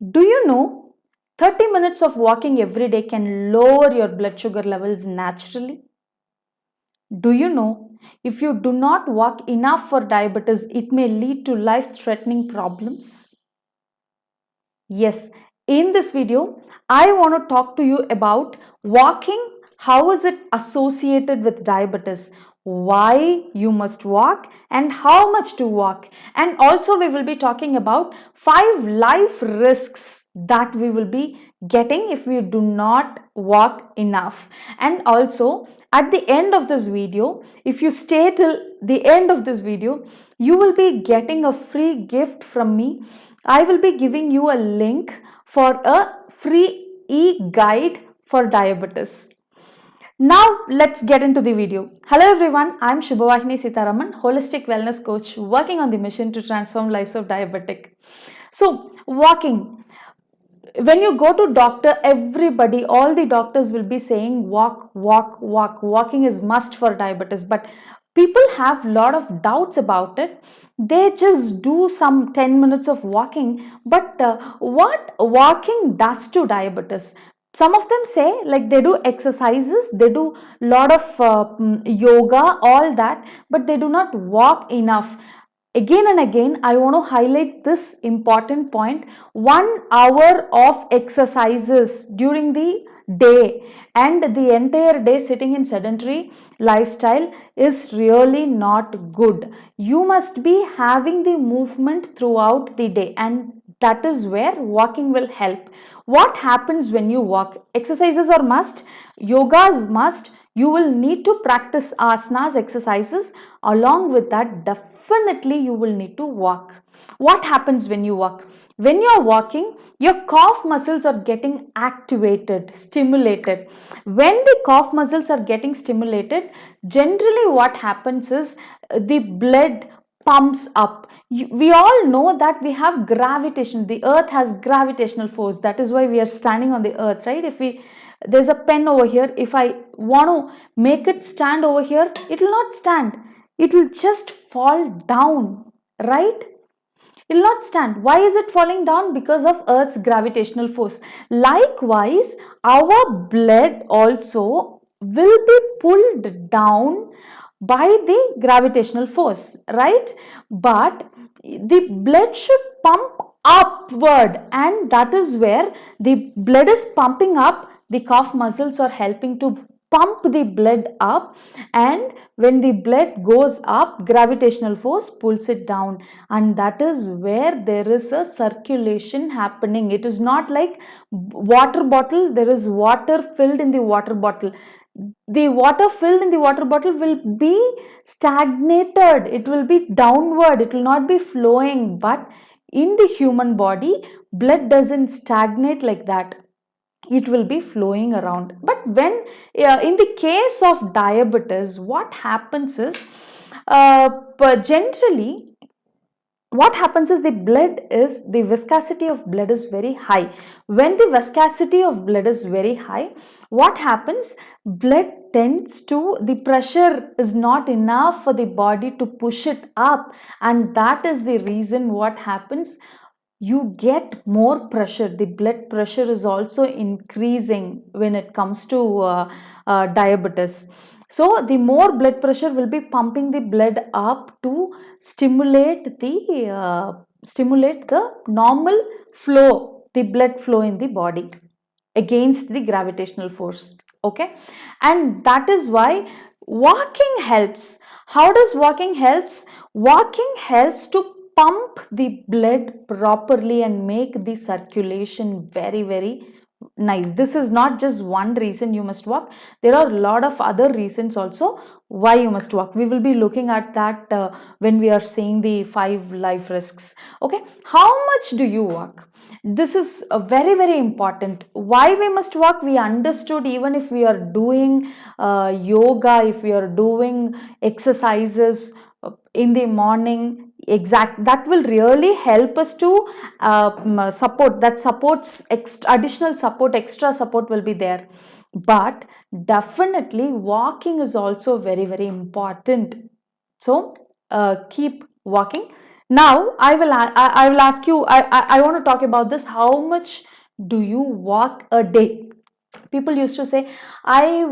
Do you know 30 minutes of walking every day can lower your blood sugar levels naturally? Do you know if you do not walk enough for diabetes, it may lead to life threatening problems? Yes, in this video, I want to talk to you about walking. How is it associated with diabetes? Why you must walk and how much to walk. And also we will be talking about 5 life risks that we will be getting if we do not walk enough. And also at the end of this video, if you stay till the end of this video, you will be getting a free gift from me. I will be giving you a link for a free e-guide for diabetes. Now let's get into the video. Hello everyone, I am Shubhavahini Sitaraman, holistic wellness coach working on the mission to transform lives of diabetic. So walking. When you go to doctor, everybody, all the doctors will be saying walk, walk, walk. Walking is must for diabetes, but people have a lot of doubts about it. They just do some 10 minutes of walking, but what walking does to diabetes? Some of them say like they do exercises, they do lot of yoga, all that, but they do not walk enough. Again and again, I want to highlight this important point. 1 hour of exercises during the day and the entire day sitting in sedentary lifestyle is really not good. You must be having the movement throughout the day, and that is where walking will help. What happens when you walk? Exercises are must, yoga is must. You will need to practice asanas, exercises. Along with that, definitely you will need to walk. What happens when you walk? When you are walking, your calf muscles are getting activated, stimulated. When the calf muscles are getting stimulated, generally what happens is the blood pumps up. We all know that we have gravitation. The earth has gravitational force. That is why we are standing on the earth, right? There's a pen over here. If I want to make it stand over here, it will not stand. It will just fall down, right? It will not stand. Why is it falling down? Because of Earth's gravitational force. Likewise, our blood also will be pulled down by the gravitational force, right? But the blood should pump upward, and that is where the blood is pumping up. The calf muscles are helping to pump the blood up, and when the blood goes up, gravitational force pulls it down, and that is where there is a circulation happening. It is not like water bottle. There is water filled in the water bottle. The water filled in the water bottle will be stagnated. It will be downward. It will not be flowing. But in the human body, blood doesn't stagnate like that. It will be flowing around. But when in the case of diabetes, what happens is generally what happens is the viscosity of blood is very high. When the viscosity of blood is very high, what happens? Blood tends to, the pressure is not enough for the body to push it up, and that is the reason what happens. You get more pressure. The blood pressure is also increasing when it comes to diabetes. So the more blood pressure will be pumping the blood up to stimulate the normal flow, the blood flow in the body against the gravitational force. Okay, and that is why walking helps. How does walking helps? Walking helps to pump the blood properly and make the circulation very, very nice. This is not just one reason you must walk. There are a lot of other reasons also why you must walk. We will be looking at that when we are saying the 5 life risks. Okay, how much do you walk? This is very, very important. Why we must walk? We understood. Even if we are doing yoga, if we are doing exercises in the morning, that will really help us to support. That supports additional support, extra support will be there. But definitely walking is also very, very important. So keep walking. Now I will ask you, I want to talk about this. How much do you walk a day? People used to say, I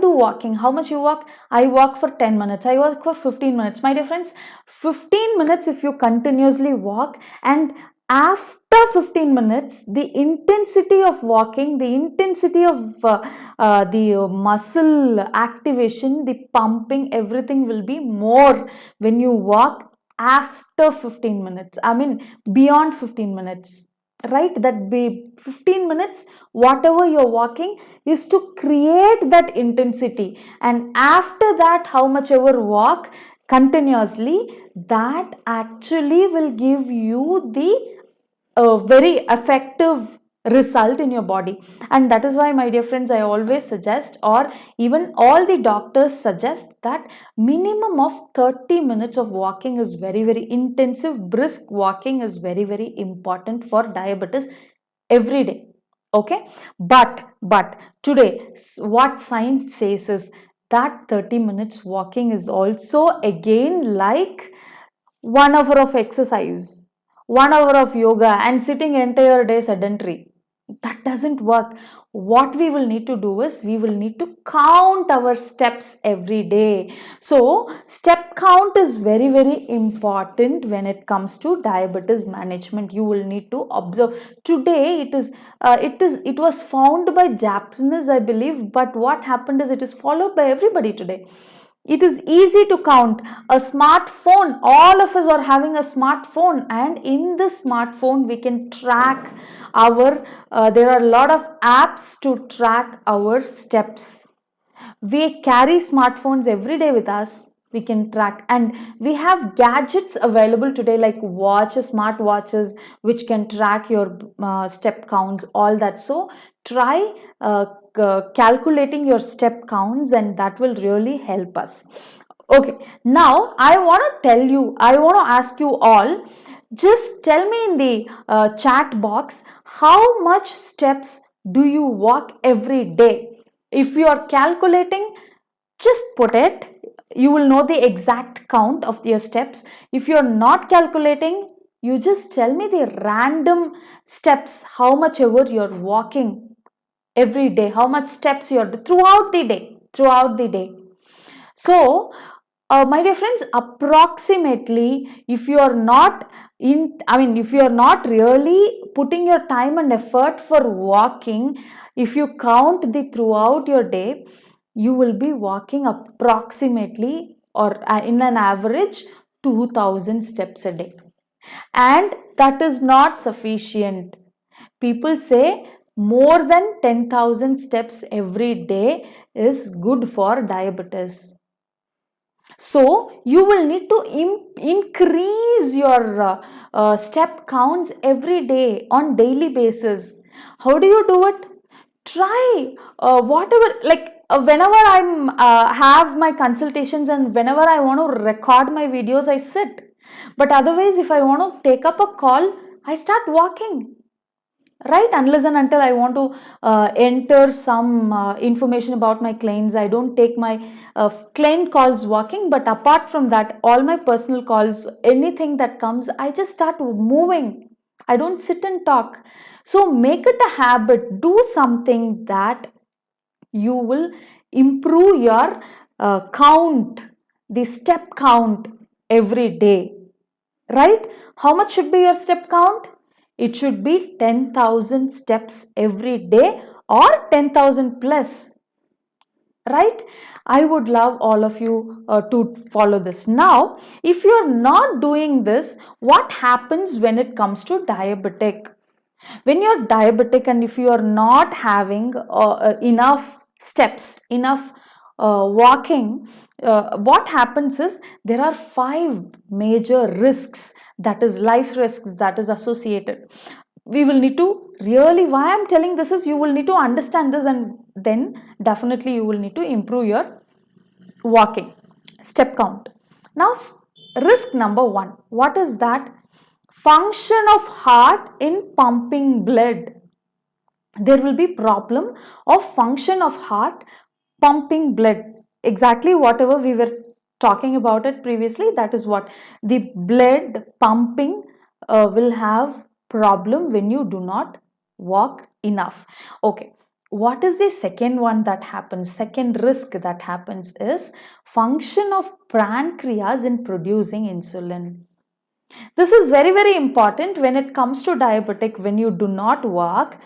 do walking. How much you walk? I walk for 10 minutes. I walk for 15 minutes. My dear friends, 15 minutes if you continuously walk, and after 15 minutes, the intensity of walking, the intensity of the muscle activation, the pumping, everything will be more when you walk after 15 minutes. I mean, beyond 15 minutes. Right, that be 15 minutes, whatever you're walking is to create that intensity, and after that, how much ever walk continuously, that actually will give you the very effective result in your body. And that is why, my dear friends, I always suggest, or even all the doctors suggest, that minimum of 30 minutes of walking is very intensive. Brisk walking is very important for diabetes every day. Okay, but today what science says is that 30 minutes walking is also again like 1 hour of exercise, 1 hour of yoga, and sitting entire day sedentary. That doesn't work. What we will need to do is we will need to count our steps every day. So step count is very important when it comes to diabetes management. You will need to observe. Today it was found by Japanese, I believe, but what happened is it is followed by everybody today. It is easy to count. A smartphone, all of us are having a smartphone, and in the smartphone we can track our there are a lot of apps to track our steps. We carry smartphones every day with us. We can track, and we have gadgets available today like watches, smart watches, which can track your step counts, all that. So try calculating your step counts, and that will really help us. Okay, now I want to ask you all, just tell me in the chat box, how much steps do you walk every day? If you are calculating, just put it. You will know the exact count of your steps. If you are not calculating, you just tell me the random steps, how much ever you are walking every day, how much steps you are throughout the day. So my dear friends, approximately, if you are not if you are not really putting your time and effort for walking, if you count the throughout your day, you will be walking approximately, or in an average, 2000 steps a day. And that is not sufficient. People say more than 10,000 steps every day is good for diabetes. So you will need to increase your step counts every day on daily basis. How do you do it? Try whatever, like whenever I'm have my consultations and whenever I want to record my videos, I sit. But otherwise, if I want to take up a call, I start walking. Right, unless and until I want to enter some information about my clients, I don't take my client calls walking. But apart from that, all my personal calls, anything that comes, I just start moving. I don't sit and talk. So make it a habit. Do something that you will improve your count, the step count every day. Right? How much should be your step count? It should be 10,000 steps every day, or 10,000 plus. Right? I would love all of you to follow this. Now, if you are not doing this, what happens when it comes to diabetic? When you're diabetic and if you are not having enough steps, enough walking, what happens is there are 5 major risks, that is life risks, that is associated. We will need to really, why I'm telling this is, you will need to understand this, and then definitely you will need to improve your walking step count. Now, risk number 1, what is that? Function of heart in pumping blood. There will be problem of function of heart pumping blood. Exactly whatever we were talking about it previously, that is what the blood pumping will have problem when you do not walk enough. Okay, what is the second one that happens? Second risk that happens is function of pancreas in producing insulin. This is very, very important when it comes to diabetic. When you do not walk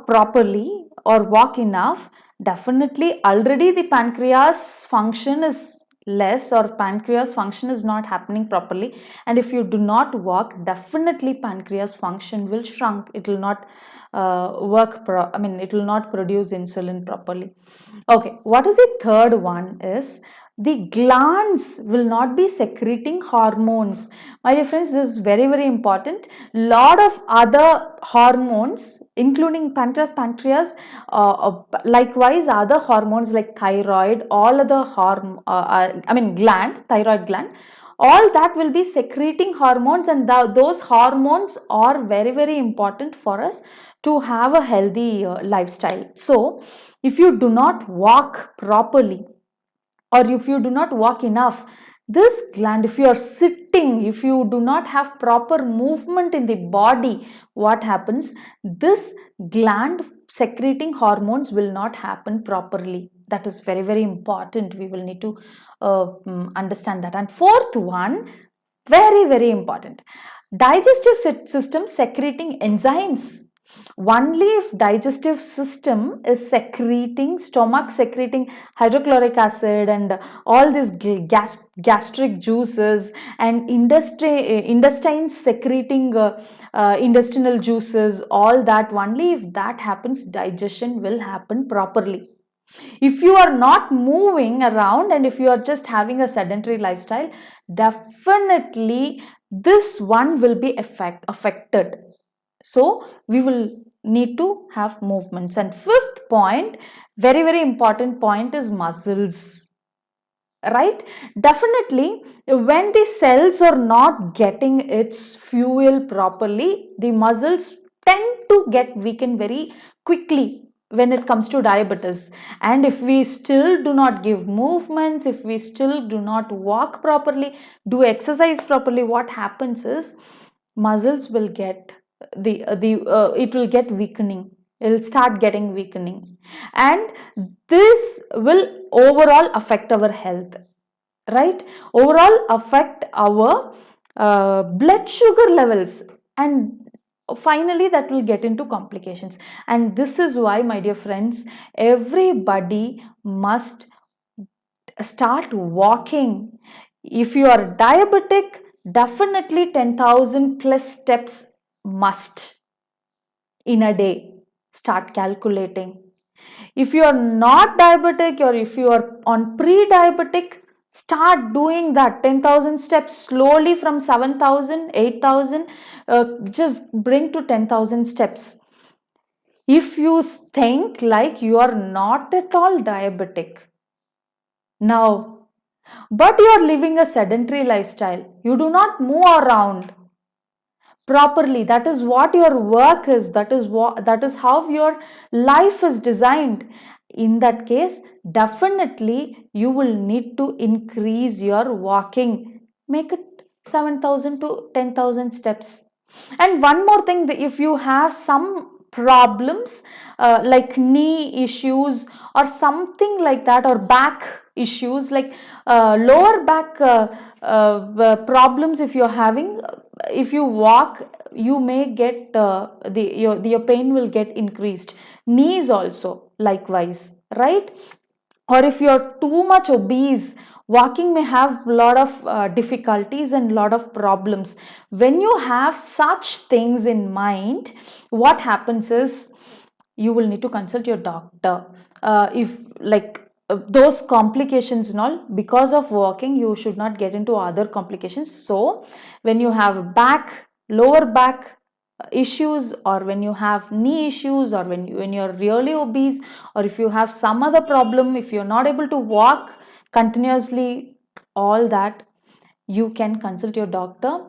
properly or walk enough, definitely already the pancreas function is less, or pancreas function is not happening properly, and if you do not walk, definitely pancreas function will shrunk. It will not it will not produce insulin properly. Okay, what is the third one is the glands will not be secreting hormones. My dear friends, this is very, very important. Lot of other hormones, including pancreas, likewise other hormones like thyroid, all other thyroid gland, all that will be secreting hormones, and those hormones are very, very important for us to have a healthy lifestyle. So if you do not walk properly, or if you do not walk enough, this gland, if you are sitting, if you do not have proper movement in the body, what happens? This gland secreting hormones will not happen properly. That is very, very important. We will need to understand that. And fourth one, very, very important, digestive system secreting enzymes. Only if digestive system is secreting, stomach secreting hydrochloric acid and all these gastric juices, and intestines secreting intestinal juices, all that, only if that happens, digestion will happen properly. If you are not moving around and if you are just having a sedentary lifestyle, definitely this one will be affected. So we will need to have movements. And fifth point, very, very important point, is muscles. Right? Definitely, when the cells are not getting its fuel properly, the muscles tend to get weakened very quickly when it comes to diabetes. And if we still do not give movements, if we still do not walk properly, do exercise properly, what happens is muscles will get it will get weakening. It will start getting weakening, and this will overall affect our health, right? Overall affect our blood sugar levels, and finally that will get into complications. And this is why, my dear friends, everybody must start walking. If you are diabetic, definitely 10,000 plus steps must in a day. Start calculating. If you are not diabetic, or if you are on pre-diabetic, start doing that 10,000 steps slowly from 7,000, 8,000, just bring to 10,000 steps. If you think like you are not at all diabetic now, but you are living a sedentary lifestyle, you do not move around properly, that is what your work is, that is how your life is designed, in that case, definitely you will need to increase your walking, make it 7,000 to 10,000 steps. And one more thing, if you have some problems like knee issues or something like that, or back issues like lower back problems, if you're having, if you walk, you may get your pain will get increased. Knees also likewise, right? Or if you're too much obese, walking may have a lot of difficulties and lot of problems. When you have such things in mind, what happens is you will need to consult your doctor. If like those complications and all, because of walking, you should not get into other complications. So when you have lower back issues, or when you have knee issues, or when you're really obese, or if you have some other problem, if you're not able to walk continuously, all that, you can consult your doctor.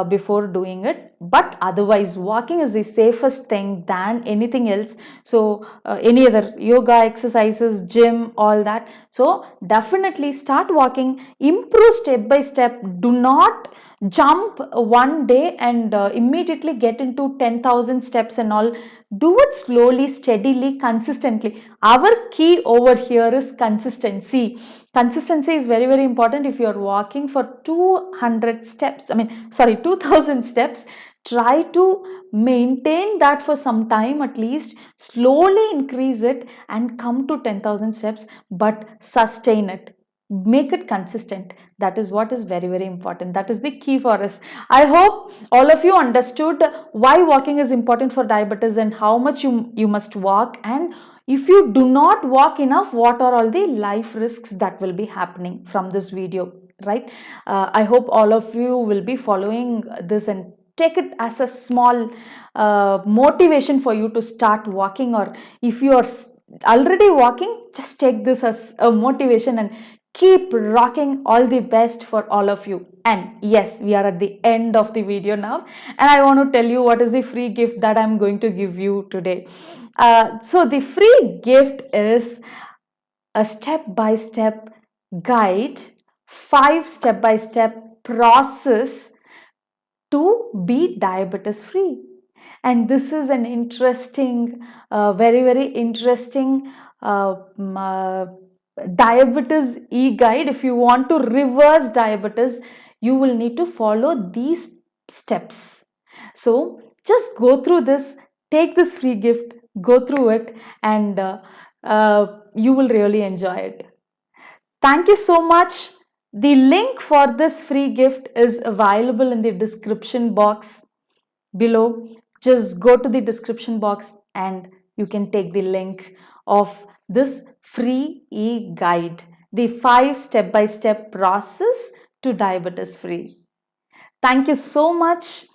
before doing it, but otherwise walking is the safest thing than anything else. So any other yoga exercises, gym, all that. So definitely start walking, improve step by step. Do not jump one day and immediately get into 10,000 steps and all. Do it slowly, steadily, consistently. Our key over here is consistency. Consistency is very, very important. If you are walking for 200 steps, 2000 steps, try to maintain that for some time at least. Slowly increase it and come to 10,000 steps, but sustain it. Make it consistent. That is what is very, very important. That is the key for us. I hope all of you understood why walking is important for diabetes and how much you must walk, and if you do not walk enough, what are all the life risks that will be happening from this video, right? I hope all of you will be following this and take it as a small motivation for you to start walking, or if you are already walking, just take this as a motivation and keep rocking. All the best for all of you. And yes, we are at the end of the video now, and I want to tell you what is the free gift that I'm going to give you today. So the free gift is a step-by-step guide, 5 step-by-step process to be diabetes free. And this is an interesting, very, very interesting diabetes e-guide. If you want to reverse diabetes, you will need to follow these steps. So just go through this, take this free gift, go through it, and you will really enjoy it. Thank you so much. The link for this free gift is available in the description box below. Just go to the description box and you can take the link of this free e-guide, the 5 step-by-step process to diabetes free. Thank you so much.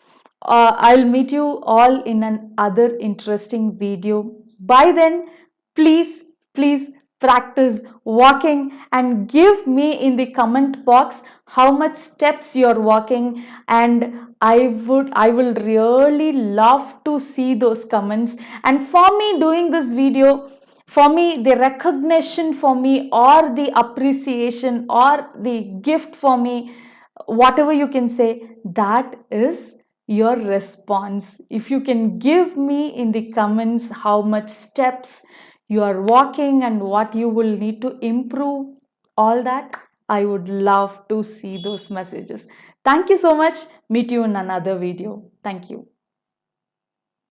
I'll meet you all in another interesting video. By then, please, please practice walking and give me in the comment box how much steps you're walking, and I will really love to see those comments. And for me doing this video, for me the recognition for me, or the appreciation, or the gift for me, whatever you can say, that is your response. If you can give me in the comments how much steps you are walking and what you will need to improve, all that, I would love to see those messages. Thank you so much. Meet you in another video. Thank you.